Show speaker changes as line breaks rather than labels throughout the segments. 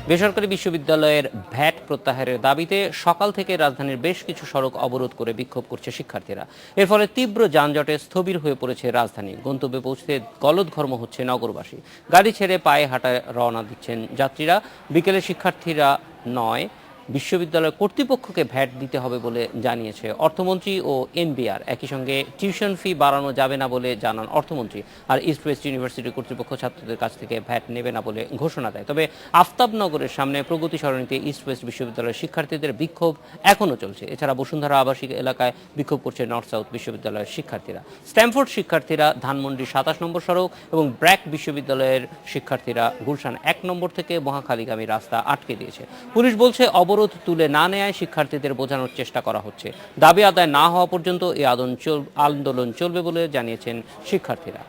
বেসরকারি বিশ্ববিদ্যালয়ের ভ্যাট প্রত্যাহারের দাবিতে সকাল থেকে রাজধানীর বেশ কিছু সড়ক অবরোধ করে বিক্ষোভ করছে শিক্ষার্থীরা। এর ফলে তীব্র যানজটে স্থবির হয়ে পড়েছে রাজধানী। গন্তব্যে পৌঁছতে গলদঘর্ম হচ্ছে নগরবাসী। গাড়ি ছেড়ে পায়ে হাঁটায় রওনা দিচ্ছেন যাত্রীরা। বিকেলে শিক্ষার্থীরা নয়, বিশ্ববিদ্যালয় কর্তৃপক্ষকে ভ্যাট দিতে হবে বলে জানিয়েছে অর্থমন্ত্রী ও এনবিআর। একই সঙ্গে টিউশন ফি বাড়ানো যাবে না বলে জানান অর্থমন্ত্রী। আর ইস্ট ওয়েস্ট ইউনিভার্সিটি কর্তৃপক্ষ ছাত্রদের কাছ থেকে ভ্যাট নেবে না বলে ঘোষণা দেয়। তবে আফতাবনগরের সামনে প্রগতি সরণিতে ইস্ট ওয়েস্ট বিশ্ববিদ্যালয়ের শিক্ষার্থীদের বিক্ষোভ এখনও চলছে। এছাড়া বসুন্ধরা আবাসিক এলাকায় বিক্ষোভ করছে নর্থ সাউথ বিশ্ববিদ্যালয়ের শিক্ষার্থীরা। স্ট্যামফোর্ড শিক্ষার্থীরা ধানমন্ডি ২৭ নম্বর সড়ক এবং ব্র্যাক বিশ্ববিদ্যালয়ের শিক্ষার্থীরা গুলশান ১ নম্বর থেকে মহাখালীগামী রাস্তা আটকে দিয়েছে। পুলিশ বলছে অবরোধ তুলে না নেয় শিক্ষার্থীদের বোঝানোর চেষ্টা করা হচ্ছে। দাবি আদায় না হওয়া পর্যন্ত এই আন্দোলন চলবে বলে জানিয়েছেন শিক্ষার্থীরা।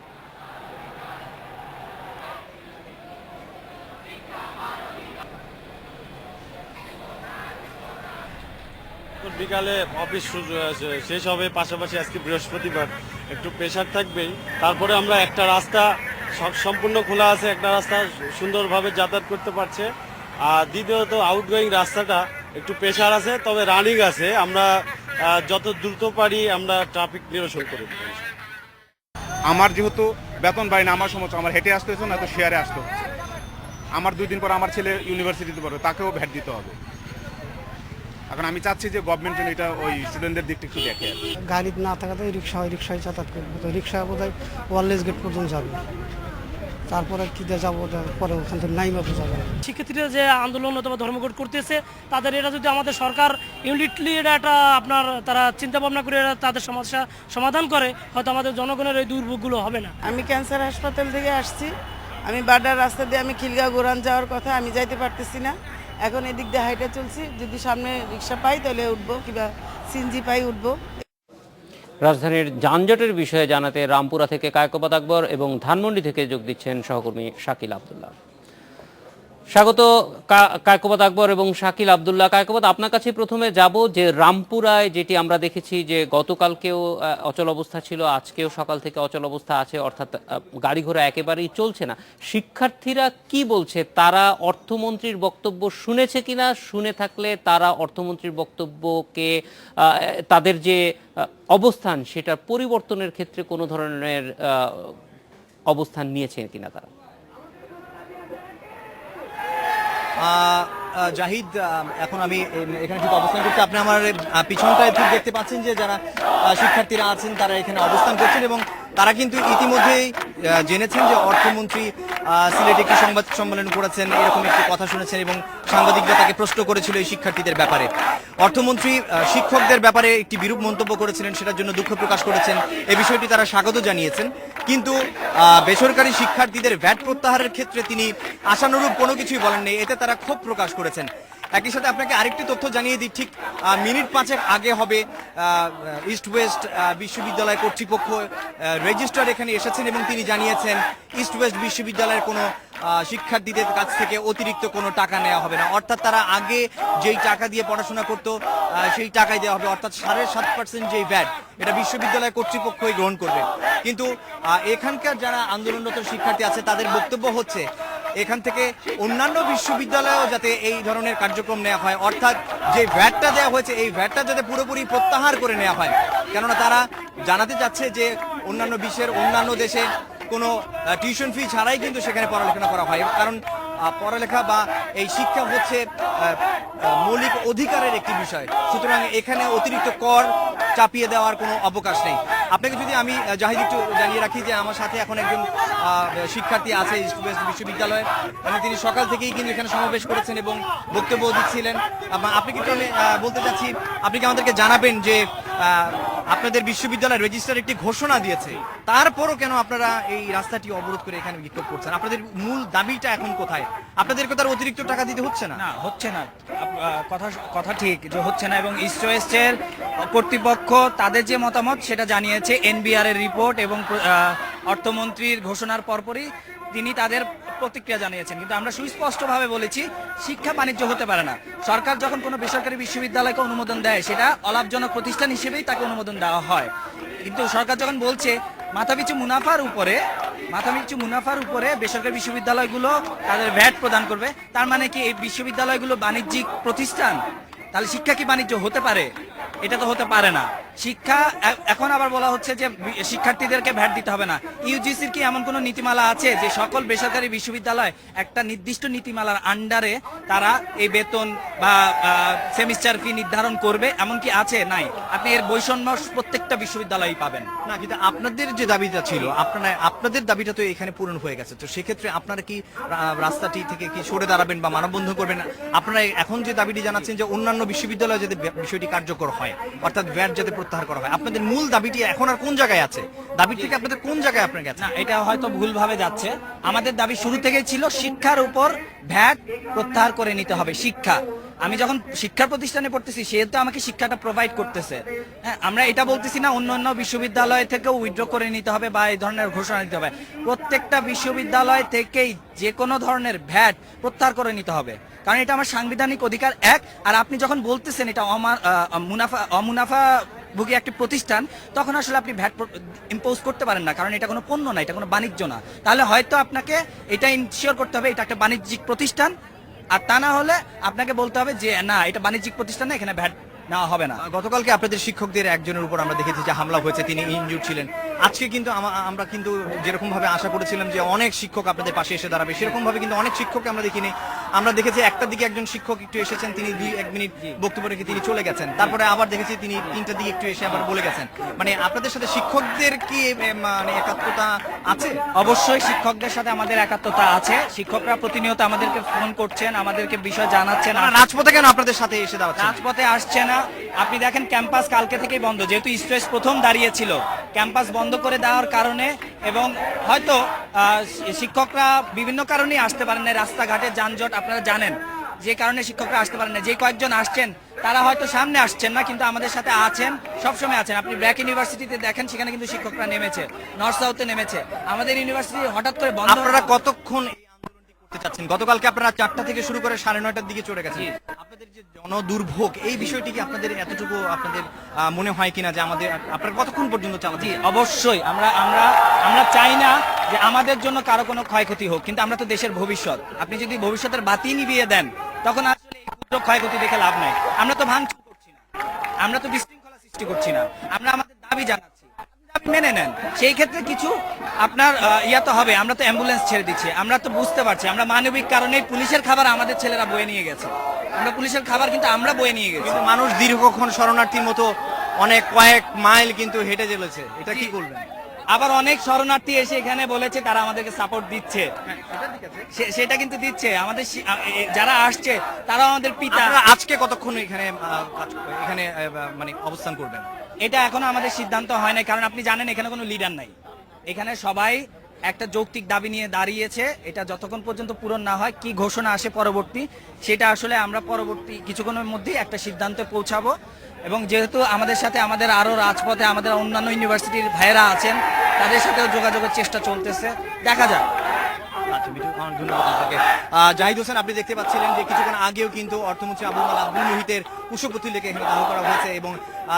বিকালে অফিস শেষ হবে, পাশাপাশি আজকে বৃহস্পতিবার একটু প্রেশার থাকবেই। তারপরে আমরা একটা রাস্তা সম্পূর্ণ খোলা আছে, একটা রাস্তা সুন্দরভাবে যাতায়াত করতে পারছে। আর দ্বিতীয়ত আউটগোয়িং রাস্তাটা একটু প্রেশার আছে, তবে রানিং আছে। আমরা যত দ্রুত পারি আমরা ট্রাফিক নিরসন করে দেব।
আমার যেহেতু বেতন বাড়ি না, আমার সমস্যা, আমার হেঁটে আসতে হচ্ছে না তো শেয়ারে আসতে হচ্ছে। আমার 2 দিন পর আমার ছেলে ইউনিভার্সিটিতে পড়বে, তাকেও ভ্যাট দিতে হবে। এখন আমি চাচ্ছি যে গভর্নমেন্ট যেন এটা ওই স্টুডেন্টদের দিকটা একটু দেখে।
গাড়ি না থাকাতে রিক্সায় যাতায়াত করবো, তো রিক্সা বোধহয় ওয়ারলেস গেট পর্যন্ত যাবে, তারপরে কি দিয়ে যাবো, পরে ওখান থেকে নাইমাতে যাবে।
শিক্ষার্থীরা যে আন্দোলন অথবা ধর্মঘট করতেছে, তাদের এটা যদি আমাদের সরকার ইউনিটলি এটা আপনার তারা চিন্তা ভাবনা করে তাদের সমস্যা সমাধান করে, হয়তো আমাদের জনগণের এই দুর্ভোগগুলো হবে না।
আমি ক্যান্সার হাসপাতাল থেকে আসছি। আমি বাড্ডার রাস্তা দিয়ে আমি খিলগাঁও গোরান যাওয়ার কথা, আমি যাইতে পারতেছি না। এখন এদিক দিয়ে হাইটে চলছি, যদি সামনে রিক্সা পাই তাহলে উঠবো, কিংবা সিএনজি পাই উঠবো।
রাজধানীর যানজটের বিষয়ে জানাতে রামপুরা থেকে কায়কোবাদ আকবর এবং ধানমন্ডি থেকে যোগ দিচ্ছেন সহকর্মী শাকিল আবদুল্লাহ। স্বাগত কায়কোবাদ আকবর এবং শাকিল আবদুল্লাহ। কায়কোবাদ, আপনার কাছে প্রথমে যাব যে রামপুরায় যেটি আমরা দেখেছি যে গতকালকেও অচল অবস্থা ছিল, আজকেও সকাল থেকে অচল অবস্থা আছে, অর্থাৎ গাড়ি ঘোড়া একেবারেই চলছে না। শিক্ষার্থীরা কি বলছে? তারা অর্থমন্ত্রীর বক্তব্য শুনেছে কিনা? শুনে থাকলে তারা অর্থমন্ত্রীর বক্তব্যকে তাদের যে অবস্থান সেটা পরিবর্তনের ক্ষেত্রে কোনো ধরনের অবস্থান নিয়েছে কিনা তারা?
জাহিদ, এখন আমি এখানে ঠিক অবস্থান করছি। আপনি আমার পিছনটায় ঠিক দেখতে পাচ্ছেন যে যারা শিক্ষার্থীরা আছেন তারা এখানে অবস্থান করছেন এবং তারা কিন্তু ইতিমধ্যেই জেনেছেন যে অর্থমন্ত্রী সিলেটে একটি সংবাদ সম্মেলন করেছেন, এরকম একটি কথা শুনেছেন এবং সাংবাদিকরা তাকে প্রশ্ন করেছিল এই শিক্ষার্থীদের ব্যাপারে। অর্থমন্ত্রী শিক্ষকদের ব্যাপারে একটি বিরূপ মন্তব্য করেছিলেন, সেটার জন্য দুঃখ প্রকাশ করেছেন। এই বিষয়টি তারা স্বাগত জানিয়েছেন, কিন্তু বেসরকারি শিক্ষার্থীদের ভ্যাট প্রত্যাহারের ক্ষেত্রে তিনি আশানুরূপ কোনো কিছুই বলেননি, এতে তারা ক্ষোভ প্রকাশ করেছেন। একই সাথে আপনাকে আরেকটি তথ্য জানিয়ে দিই, ঠিক মিনিট 5 আগে হবে ইস্ট ওয়েস্ট বিশ্ববিদ্যালয় কর্তৃপক্ষ রেজিস্ট্রার এখানে এসেছেন এবং তিনি জানিয়েছেন ইস্ট ওয়েস্ট বিশ্ববিদ্যালয়ের কোনো শিক্ষার্থীদের কাছ থেকে অতিরিক্ত কোনো টাকা নেওয়া হবে না। অর্থাৎ তারা আগে যেই টাকা দিয়ে পড়াশোনা করতো সেই টাকাই দেওয়া হবে, অর্থাৎ 7.5% যেই ভ্যাট এটা বিশ্ববিদ্যালয় কর্তৃপক্ষই গ্রহণ করবে। কিন্তু এখানকার যারা আন্দোলনরত শিক্ষার্থী আছে তাদের বক্তব্য হচ্ছে এখান থেকে অন্যান্য বিশ্ববিদ্যালয়েও যাতে এই ধরনের কার্যক্রম নেওয়া হয়, অর্থাৎ যে ভ্যাটটা দেওয়া হয়েছে এই ভ্যাটটা যাতে পুরোপুরি প্রত্যাহার করে নেওয়া হয়। কেননা তারা জানাতে চাচ্ছে যে অন্যান্য বিশ্বের অন্যান্য দেশে কোনো টিউশন ফি ছাড়াই কিন্তু সেখানে পড়ালেখা করা হয়, কারণ পড়ালেখা বা এই শিক্ষা হচ্ছে মৌলিক অধিকারের একটি বিষয়। সুতরাং এখানে অতিরিক্ত কর চাপিয়ে দেওয়ার কোনো অবকাশ নেই। আপনাকে যদি আমি জাহিদ একটু জানিয়ে রাখি যে আমার সাথে এখন একজন শিক্ষার্থী আছে ইস্ট ওয়েস্ট বিশ্ববিদ্যালয়ে, এবং তিনি সকাল থেকেই কিন্তু এখানে সমাবেশ করেছেন এবং বক্তব্য দিচ্ছিলেন। আপনি কিন্তু আমি বলতে চাচ্ছি, আপনি কি আমাদেরকে জানাবেন যে আপনাদের বিশ্ববিদ্যালয় রেজিস্ট্রার একটি ঘোষণা দিয়েছে, তারপরও কেন আপনারা এই রাস্তাটি অবরোধ করে এখানে বিক্ষোভ করছেন? আপনাদের মূল দাবিটা এখন কোথায়? আপনাদেরকে তার অতিরিক্ত টাকা দিতে হচ্ছে না?
না, হচ্ছে না, কথা ঠিক যে হচ্ছে না, এবং ইস্ট ওয়েস্টের কর্তৃপক্ষ তাদের যে মতামত সেটা জানিয়েছে এনবিআর এর রিপোর্ট এবং অর্থমন্ত্রীর ঘোষণার পরপরই তিনি তাদের প্রতিক্রিয়া জানিয়েছেন। কিন্তু আমরা সুস্পষ্টভাবে বলেছি শিক্ষা বাণিজ্য হতে পারে না। সরকার যখন কোনো বেসরকারি বিশ্ববিদ্যালয়কে অনুমোদন দেয় সেটা অলাভজনক প্রতিষ্ঠান হিসেবেই তাকে অনুমোদন দেওয়া হয়, কিন্তু সরকার যখন বলছে মাথাপিছু মুনাফার উপরে মাথাপিছু মুনাফার উপরে বেসরকারি বিশ্ববিদ্যালয়গুলো তাদের ভ্যাট প্রদান করবে। তার মানে কি এই বিশ্ববিদ্যালয়গুলো বাণিজ্যিক প্রতিষ্ঠান? তাহলে শিক্ষা কি বাণিজ্য হতে পারে? এটা তো হতে পারে না। শিক্ষা এখন আবার বলা হচ্ছে যে শিক্ষার্থীদেরকে ভ্যাট দিতে হবে না। ইউজিসির কি এমন কোনো নীতিমালা আছে যে সকল বেসরকারি বিশ্ববিদ্যালয় একটা নির্দিষ্ট নীতিমালার আন্ডারে তারা এই বেতন বা সেমিস্টার ফি নির্ধারণ করবে? এমন কি আছে? নাই। আপনি এর বৈষম্য প্রত্যেকটা বিশ্ববিদ্যালয়েই পাবেন।
না, কিন্তু আপনাদের যে দাবিটা ছিল, আপনাদের দাবিটা তো এখানে পূরণ হয়ে গেছে। তো সেক্ষেত্রে আপনারা কি রাস্তাটি থেকে কি সরে দাঁড়াবেন বা মানববন্ধন করবেন? আপনারা এখন যে দাবিটি জানাচ্ছেন যে অন্যান্য বিশ্ববিদ্যালয়ে যাতে বিষয়টি কার্যকর হয়, অর্থাৎ ভ্যাট যাতে প্রত্যাহার করা হয়, আপনাদের মূল দাবিটি এখন আর কোন জায়গায় আছে? দাবি থেকে আপনাদের কোন জায়গায় আপনার গেছে?
না, এটা হয়তো ভুলভাবে যাচ্ছে। আমাদের দাবি শুরু থেকেই ছিল শিক্ষার উপর ভ্যাট প্রত্যাহার করে নিতে হবে। শিক্ষা, আমি যখন শিক্ষা প্রতিষ্ঠানে পড়তেছি সে তো আমাকে শিক্ষাটা প্রোভাইড করতেছে। হ্যাঁ, আমরা এটা বলতেছি না অন্য বিশ্ববিদ্যালয় থেকেও উইথড্র করে নিতে হবে বা এই ধরনের ঘোষণা দিতে হবে। প্রত্যেকটা বিশ্ববিদ্যালয় থেকেই যে কোনো ধরনের ভ্যাট প্রত্যাহার করে নিতে হবে, কারণ এটা আমার সাংবিধানিক অধিকার। এক, আর আপনি যখন বলতেছেন এটা অমুনাফা ভোগী একটি প্রতিষ্ঠান, তখন আসলে আপনি ভ্যাট ইম্পোজ করতে পারেন না, কারণ এটা কোনো পণ্য না, এটা কোনো বাণিজ্য না। তাহলে হয়তো আপনাকে এটা ইনশিওর করতে হবে এটা একটা বাণিজ্যিক প্রতিষ্ঠান, আর তা না হলে আপনাকে বলতে হবে যে না, এটা বাণিজ্যিক প্রতিষ্ঠান না, এখানে ভ্যাট নেওয়া হবে না।
গতকালকে আপনাদের শিক্ষকদের একজনের উপর আমরা দেখেছি যে হামলা হয়েছে, তিনি ইনজুর্ড ছিলেন। আজকে কিন্তু আমরা কিন্তু যেরকম ভাবে আশা করেছিলাম যে অনেক শিক্ষক আপনাদের পাশে এসে দাঁড়াবে, সেরকম ভাবে কিন্তু অনেক শিক্ষককে আমরা দেখিনি। আমরা দেখেছি একটার দিকে একজন শিক্ষক একটু এসেছেন, তিনি 2-1 মিনিট বক্তব্য রেখে তিনি চলে গেছেন। তারপরে আবার দেখেছি তিনি 3টার দিকে একটু এসে আবার বলে গেছেন। মানে আপনাদের সাথে শিক্ষকদের কি মানে একাত্মতা আছে?
অবশ্যই শিক্ষকদের সাথে আমাদের একাত্মতা আছে। শিক্ষকরা প্রতিনিয়ত আমাদেরকে ফোন করছেন, আমাদেরকে বিষয় জানাচ্ছেন।
রাজপথে কেন আপনাদের সাথে এসে দাঁড়াচ্ছেন?
রাজপথে আসছে না। আপনি দেখেন ক্যাম্পাস কালকে থেকেই বন্ধ, যেহেতু স্ট্রেস প্রথম দাঁড়িয়েছিল। ক্যাম্পাস বন্ধ করে দেওয়ার কারণে এবং হয়তো শিক্ষকরা বিভিন্ন কারণেই আসতে পারেন না, রাস্তাঘাটে যানজট আপনারা জানেন, যে কারণে শিক্ষকরা আসতে পারেন না। যে কয়েকজন আসছেন তারা হয়তো সামনে আসছেন না, কিন্তু আমাদের সাথে আছেন, সবসময় আছেন। আপনি ব্র্যাক ইউনিভার্সিটিতে দেখেন, সেখানে কিন্তু শিক্ষকরা নেমেছে, নর্থ সাউথে নেমেছে। আমাদের ইউনিভার্সিটি হঠাৎ করে বন্ধ।
আপনারা কতক্ষণ এই আন্দোলনটি করতে চাচ্ছেন? গতকালকে আপনারা 4টা থেকে শুরু করে 9:30টার দিকে চলে গেছেন। আপনাদের যে জনদুর্ভোগ, এই বিষয়টি কি আপনাদের এতটুকু আপনাদের মনে হয় কিনা যে আমাদের আপনারা কতক্ষণ পর্যন্ত চালাচ্ছেন?
অবশ্যই আমরা চাই না যে আমাদের জন্য কারো কোনো ক্ষয়ক্ষতি হোক, কিন্তু আমরা তো দেশের ভবিষ্যৎ। আপনি যদি ভবিষ্যতের বাতি নিভিয়ে দেন, তখন আসলে এই ক্ষুদ্র ক্ষয়ক্ষতি দেখে লাভ নাই। আমরা তো ভাঙচুর করছি না, আমরা তো বিশৃঙ্খলা সৃষ্টি করছি না, আমরা আমাদের দাবি জানাচ্ছি, দাবি মেনে নেন। সেই ক্ষেত্রে কিছু আপনার তো হবে। আমরা তো অ্যাম্বুলেন্স ছেড়ে দিচ্ছি, আমরা তো বুঝতে পারছি আমরা মানবিক কারণে পুলিশের খাবার আমাদের ছেলেরা বয়ে নিয়ে গেছে। আমরা পুলিশের খাবার কিন্তু আমরা বয়ে নিয়ে গেছি।
কিন্তু মানুষ দীর্ঘক্ষণ শরণার্থীর মতো অনেক কয়েক মাইল কিন্তু হেঁটে চলেছে, এটা কি করবেন?
আবার অনেক শরণার্থী এসে এখানে বলেছে তারা আমাদেরকে সাপোর্ট দিচ্ছে, সেটা কিন্তু দিচ্ছে। আমাদের যারা আসছে তারা আমাদের পিতা।
আজকে কতক্ষণ এখানে মানে অবস্থান করবেন?
এটা এখনো আমাদের সিদ্ধান্ত হয় নাই, কারণ আপনি জানেন এখানে কোনো লিডার নাই। এখানে সবাই একটা যৌক্তিক দাবি নিয়ে দাঁড়িয়েছে। এটা যতক্ষণ পর্যন্ত পূরণ না হয়, কি ঘোষণা আসে পরবর্তী, সেটা আসলে আমরা পরবর্তী কিছুক্ষণের মধ্যেই একটা সিদ্ধান্তে পৌঁছাবো। এবং যেহেতু আমাদের সাথে আমাদের আরো রাজপথে আমাদের অন্যান্য ইউনিভার্সিটির ভাইয়েরা আছেন, তাদের সাথেও যোগাযোগের চেষ্টা চলতেছে, দেখা যাক।
আচ্ছা মিঠু, ধন্যবাদ আপনাকে। জাহিদ হোসেন, আপনি দেখতে পাচ্ছিলেন যে কিছুক্ষণ আগেও কিন্তু অর্থমন্ত্রী আবুল মাল আব্দুল মুহিতের পুষ্পপুত্রী লেখে এখানে দাহ করা হয়েছে এবং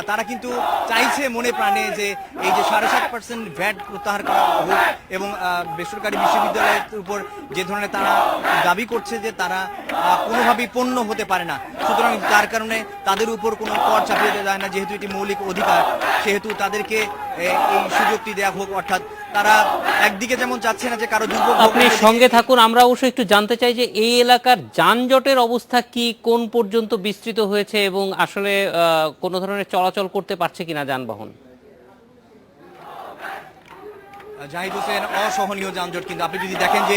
তারা কিন্তু চাইছে মনে প্রাণে যে এই যে 7.5% ভ্যাট প্রত্যাহার করা হোক এবং বেসরকারি বিশ্ববিদ্যালয়ের উপর যে ধরনের তারা দাবি করছে যে তারা কোনোভাবেই পণ্য হতে পারে না, সুতরাং তার কারণে তাদের উপর কোনো কর চাপিয়ে দেওয়া যায় না। যেহেতু এটি মৌলিক অধিকার, সেহেতু তাদেরকে এই সুযোগটি দেওয়া হোক। অর্থাৎ তারা একদিকে যেমন চাচ্ছে না যে কারো দুর্ভোগ।
আপনি সঙ্গে থাকুন, আমরা অবশ্য একটু জানতে চাই যে এই এলাকার যানজটের অবস্থা কি, কোন পর্যন্ত বিস্তৃত হয়েছে এবং আসলে কোনো ধরনের চলাচল করতে পারছে কিনা যানবাহন।
জাহিদ হোসেন, অসহনীয় যানজট। কিন্তু আপনি যদি দেখেন যে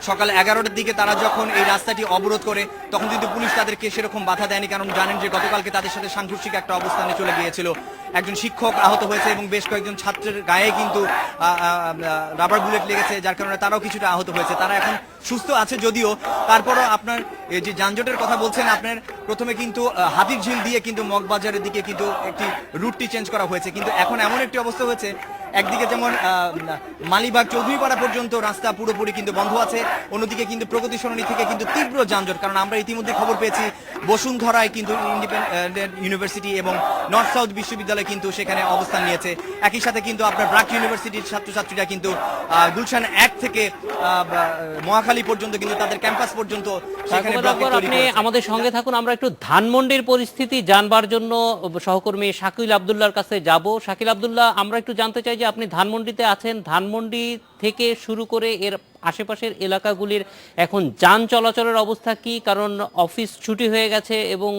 সকাল 11টার দিকে তারা যখন এই রাস্তাটি অবরোধ করে, তখন কিন্তু পুলিশ তাদেরকে সেরকম বাধা দেয়নি, কারণ জানেন যে গতকালকে তাদের সাথে সাংঘর্ষিক একটা অবস্থানে চলে গিয়েছিল। একজন শিক্ষক আহত হয়েছে এবং বেশ কয়েকজন ছাত্রের গায়ে কিন্তু রাবার বুলেট লেগেছে, যার কারণে তারাও কিছুটা আহত হয়েছে। তারা এখন সুস্থ আছে যদিও, তারপরও আপনার যে যানজটের কথা বলছেন, আপনার প্রথমে কিন্তু হাতিরঝিল দিয়ে কিন্তু মগবাজারের দিকে কিন্তু একটি রুটটি চেঞ্জ করা হয়েছে, কিন্তু এখন এমন একটি অবস্থা হয়েছে একদিকে যেমন মালিবাগ চৌধুরীপাড়া পর্যন্ত রাস্তা পুরোপুরি কিন্তু বন্ধ আছে, অন্যদিকে কিন্তু প্রগতি সরণি থেকে কিন্তু তীব্র যানজট, কারণ আমরা ইতিমধ্যে খবর পেয়েছি বসুন্ধরায় কিন্তু ইন্ডিপেন্ডেন্ট ইউনিভার্সিটি এবং নর্থ সাউথ বিশ্ববিদ্যালয় কিন্তু সেখানে অবস্থান নিয়েছে। একই সাথে কিন্তু আপনার ব্র্যাক ইউনিভার্সিটির ছাত্রছাত্রীরা কিন্তু গুলশান 1 থেকে মহাখালী পর্যন্ত কিন্তু তাদের ক্যাম্পাস পর্যন্ত সেখানে ব্লকেট তৈরি
আপনি
করেছে।
আমাদের সঙ্গে থাকুন, আমরা একটু ধানমন্ডির পরিস্থিতি জানবার জন্য সহকর্মী শাকিল আব্দুল্লাহর কাছে যাব। শাকিল আব্দুল্লাহ, আমরা একটু জানতে চাই যে আপনি ধানমন্ডিতে আছেন, ধানমন্ডি থেকে শুরু করে এর আশেপাশের এলাকাগুলির এখন যান চলাচলের অবস্থা কি? কারণ অফিস ছুটি হয়ে গেছে এবং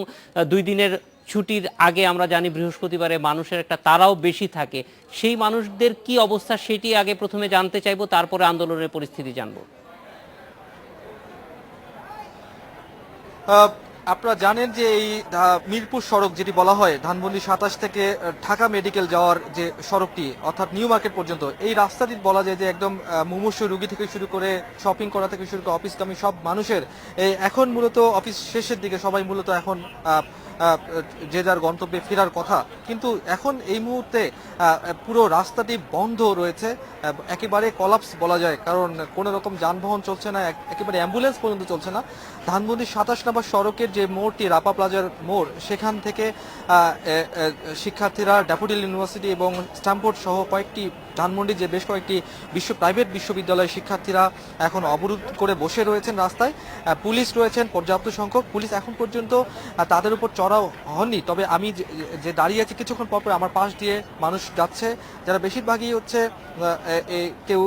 2 দিনের ছুটির আগে আমরা জানি বৃহস্পতিবারে মানুষের একটা তাড়াও বেশি থাকে। সেই মানুষদের কি অবস্থা সেটি আগে প্রথমে জানতে চাইবো, তারপরে আন্দোলনের পরিস্থিতি জানবো।
আপনারা জানেন যে এই মিরপুর সড়ক যেটি বলা হয় ধানমন্ডি 27 থেকে ঢাকা মেডিকেল যাওয়ার যে সড়কটি অর্থাৎ নিউ মার্কেট পর্যন্ত, এই রাস্তাটি বলা যায় যে একদম মুমূর্ষু রোগী থেকে শুরু করে শপিং করা থেকে শুরু করে অফিসগামী সব মানুষের এখন মূলত অফিস শেষের দিকে সবাই মূলত এখন যে যার গন্তব্যে ফেরার কথা, কিন্তু এখন এই মুহূর্তে পুরো রাস্তাটি বন্ধ রয়েছে, একেবারে কলাপস বলা যায়, কারণ কোনো রকম যানবাহন চলছে না, একেবারে অ্যাম্বুলেন্স পর্যন্ত চলছে না। ধানমন্ডি 27 নম্বর সড়কের যে মোড়টি রাপা প্লাজার মোড়, সেখান থেকে শিক্ষার্থীরা ড্যাফোডিল ইউনিভার্সিটি এবং স্ট্যামফোর্ড সহ কয়েকটি ধানমন্ডির যে বেশ কয়েকটি প্রাইভেট বিশ্ববিদ্যালয়ের শিক্ষার্থীরা এখন অবরোধ করে বসে রয়েছেন রাস্তায়। পুলিশ রয়েছেন পর্যাপ্ত সংখ্যক, পুলিশ এখন পর্যন্ত তাদের উপর চড়াও হননি। তবে আমি যে দাঁড়িয়ে আছি, কিছুক্ষণ পর আমার পাশ দিয়ে মানুষ যাচ্ছে, যারা বেশিরভাগই হচ্ছে কেউ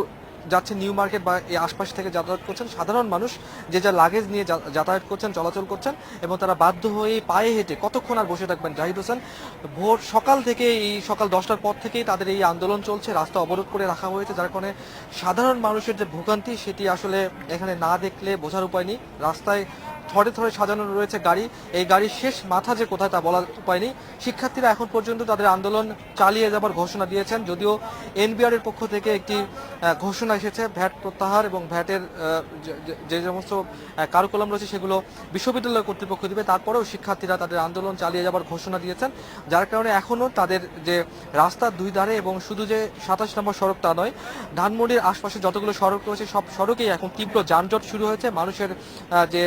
যাচ্ছে নিউ মার্কেট বা এই আশপাশ থেকে যাতায়াত করছেন, সাধারণ মানুষ যে যা লাগেজ নিয়ে যাতায়াত করছেন, চলাচল করছেন, এবং তারা বাধ্য হয়ে পায়ে হেঁটে কতক্ষণ আর বসে থাকবেন। জাহিদ হোসেন, ভোর সকাল থেকে এই সকাল 10টার পর থেকেই তাদের এই আন্দোলন চলছে, রাস্তা অবরোধ করে রাখা হয়েছে, যার কারণে সাধারণ মানুষের যে ভোগান্তি সেটি আসলে এখানে না দেখলে বোঝার উপায় নেই। রাস্তায় থরে থরে সাজানো রয়েছে গাড়ি, এই গাড়ির শেষ মাথা যে কোথায় তা বলার উপায় নেই। শিক্ষার্থীরা এখন পর্যন্ত তাদের আন্দোলন চালিয়ে যাবার ঘোষণা দিয়েছেন, যদিও এনবিআর এর পক্ষ থেকে একটি ঘোষণা এসেছে ভ্যাট প্রত্যাহার এবং ভ্যাটের যে সমস্ত কারিকুলাম রয়েছে সেগুলো বিশ্ববিদ্যালয় কর্তৃপক্ষ দিবে। তারপরেও শিক্ষার্থীরা তাদের আন্দোলন চালিয়ে যাবার ঘোষণা দিয়েছেন, যার কারণে এখনও তাদের যে রাস্তার 2 ধারে এবং শুধু যে 27 নম্বর সড়ক তা নয়, ধানমন্ডির আশপাশে যতগুলো সড়ক রয়েছে সব সড়কেই এখন তীব্র যানজট শুরু হয়েছে। মানুষের যে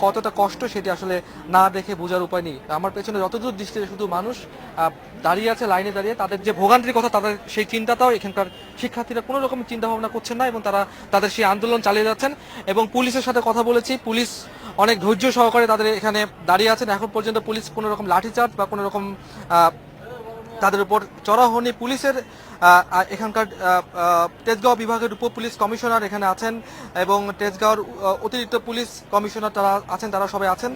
কতটা কষ্ট সেটি আসলে না দেখে বোঝার উপায় নেই। আমার পেছনে যতদূর দৃষ্টিতে শুধু মানুষ দাঁড়িয়ে আছে, লাইনে দাঁড়িয়ে, তাদের যে ভোগান্তির কথা, তাদের সেই চিন্তাটাও এখানকার শিক্ষার্থীরা কোনো রকম চিন্তা ভাবনা করছেন না এবং তারা তাদের সেই আন্দোলন চালিয়ে যাচ্ছেন। এবং পুলিশের সাথে কথা বলেছি, পুলিশ অনেক ধৈর্য সহকারে তাদের এখানে দাঁড়িয়ে আছেন। এখন পর্যন্ত পুলিশ কোনো রকম লাঠিচার্জ বা কোনো রকম তাদের উপর চড়া হয়নি। পুলিশের এখানকার তেজগাঁও বিভাগের উপ পুলিশ কমিশনার এখানে আছেন এবং তেজগাঁওর অতিরিক্ত পুলিশ কমিশনার তারা আছেন, তারা সবাই আছেন।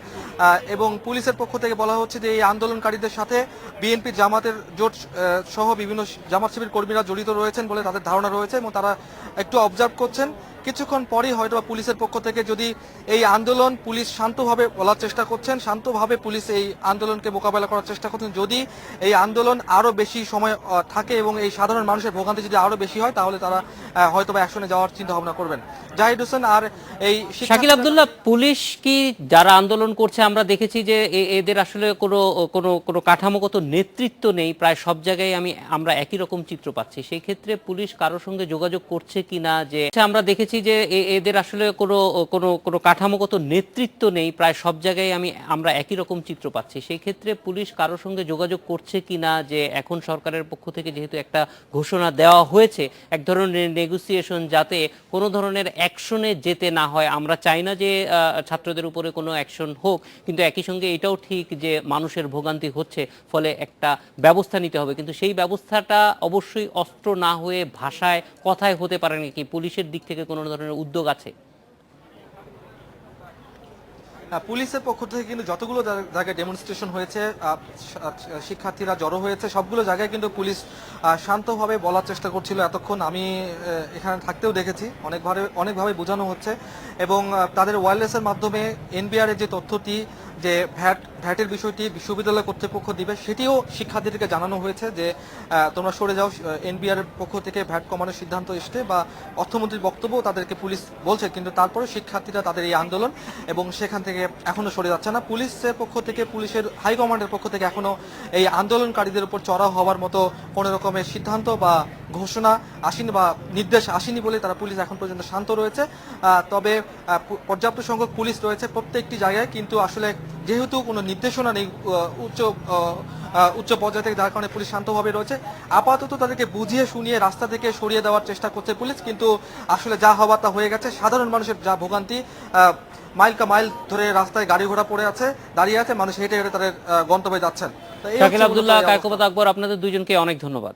এবং পুলিশের পক্ষ থেকে বলা হচ্ছে যে এই আন্দোলনকারীদের সাথে বিএনপি জামাতের জোট সহ বিভিন্ন জামাত শিবির কর্মীরা জড়িত রয়েছেন বলে তাদের ধারণা রয়েছে এবং তারা একটু অবজার্ভ করছেন। কিছুক্ষণ পরেই হয়তো পুলিশের পক্ষ থেকে যদি এই আন্দোলন পুলিশ শান্তভাবে বলার চেষ্টা করছেন, শান্তভাবে পুলিশ এই আন্দোলনকে মোকাবেলা করার চেষ্টা করছেন। যদি এই আন্দোলন আরো বেশি সময় থাকে এবং এই সাধারণ মানুষের ভোগান্তি যদি আরো বেশি হয়, তাহলে তারা হয়তো বা অ্যাকশনে যাওয়ার চিন্তা ভাবনা করবেন। জাহিদ হোসেন, আর এই
শাকিল আব্দুল্লাহ, পুলিশ কি যারা আন্দোলন করছে, আমরা দেখেছি যে এদের আসলে কোনো কাঠামোগত নেতৃত্ব নেই, প্রায় সব জায়গায় আমরা একই রকম চিত্র পাচ্ছি। সেই ক্ষেত্রে পুলিশ কারোর সঙ্গে যোগাযোগ করছে কিনা, যে আমরা দেখেছি যে এদের আসলে কোনো কাঠামোগত নেতৃত্ব নেই, প্রায় সব জায়গায় আমরা একই রকম চিত্র পাচ্ছি। সেই ক্ষেত্রে পুলিশ কারোর সঙ্গে যোগাযোগ করছে কিনা, যে এখন সরকারের পক্ষ থেকে যেহেতু একটা ঘোষণা দেওয়া হয়েছে এক ধরনের নেগোসিয়েশন, যাতে কোনো ধরনের অ্যাকশনে যেতে না হয়। আমরা চাই না যে ছাত্রদের উপরে কোনো অ্যাকশন হোক, কিন্তু একই সঙ্গে এটাও ঠিক যে মানুষের ভোগান্তি হচ্ছে, ফলে একটা ব্যবস্থা নিতে হবে। কিন্তু সেই ব্যবস্থাটা অবশ্যই অস্ত্র না হয়ে ভাষায় কথায় হতে পারে নাকি? পুলিশের দিক থেকে কোনো ধরনের উদ্যোগ আছে?
পুলিশের পক্ষ থেকে কিন্তু যতগুলো জায়গায় ডেমনস্ট্রেশন হয়েছে, শিক্ষার্থীরা জড়ো হয়েছে, সবগুলো জায়গায় কিন্তু পুলিশ শান্তভাবে বলার চেষ্টা করছিল। এতক্ষণ আমি এখানে থাকতেও দেখেছি অনেকভাবে বোঝানো হচ্ছে এবং তাদের ওয়্যারলেসের মাধ্যমে এনবিআর এর যে তথ্যটি যে ভ্যাটের বিষয়টি বিশ্ববিদ্যালয় কর্তৃপক্ষ দিবে, সেটিও শিক্ষার্থীদেরকে জানানো হয়েছে যে তোমরা সরে যাও। এনবিআর এর পক্ষ থেকে ভ্যাট কমানোর সিদ্ধান্ত এসছে বা অর্থমন্ত্রীর বক্তব্য তাদেরকে পুলিশ বলছে, কিন্তু তারপরে শিক্ষার্থীরা তাদের এই আন্দোলন এবং সেখান থেকে এখনো সরে যাচ্ছে না। পুলিশের পক্ষ থেকে, পুলিশের হাইকমান্ডের পক্ষ থেকে এখনো এই আন্দোলনকারীদের উপর চড়াও হওয়ার মতো কোনো রকমের সিদ্ধান্ত বা ঘোষণা আসেনি বা নির্দেশ আসেনি বলে তারা পুলিশ এখন পর্যন্ত শান্ত রয়েছে। তবে পর্যাপ্ত সংখ্যক পুলিশ রয়েছে প্রত্যেকটি জায়গায়, কিন্তু আসলে যেহেতু কোনো নির্দেশনা নেই উচ্চ পর্যায়ে থেকে, যার কারণে পুলিশ শান্তভাবে রয়েছে। আপাতত তাদেরকে বুঝিয়ে শুনিয়ে রাস্তা থেকে সরিয়ে দেওয়ার চেষ্টা করছে পুলিশ, কিন্তু আসলে যা হওয়ার তা হয়ে গেছে। সাধারণ মানুষের যা ভোগান্তি, মাইল কা মাইল ধরে রাস্তায় গাড়ি ঘোড়া পড়ে আছে, দাঁড়িয়ে আছে, মানুষ হেঁটে হেঁটে তাদের গন্তব্যে যাচ্ছেন।
শাকিল আব্দুল্লাহ, কায়কোবাদ আকবর, আপনাদের দুইজনকে অনেক ধন্যবাদ।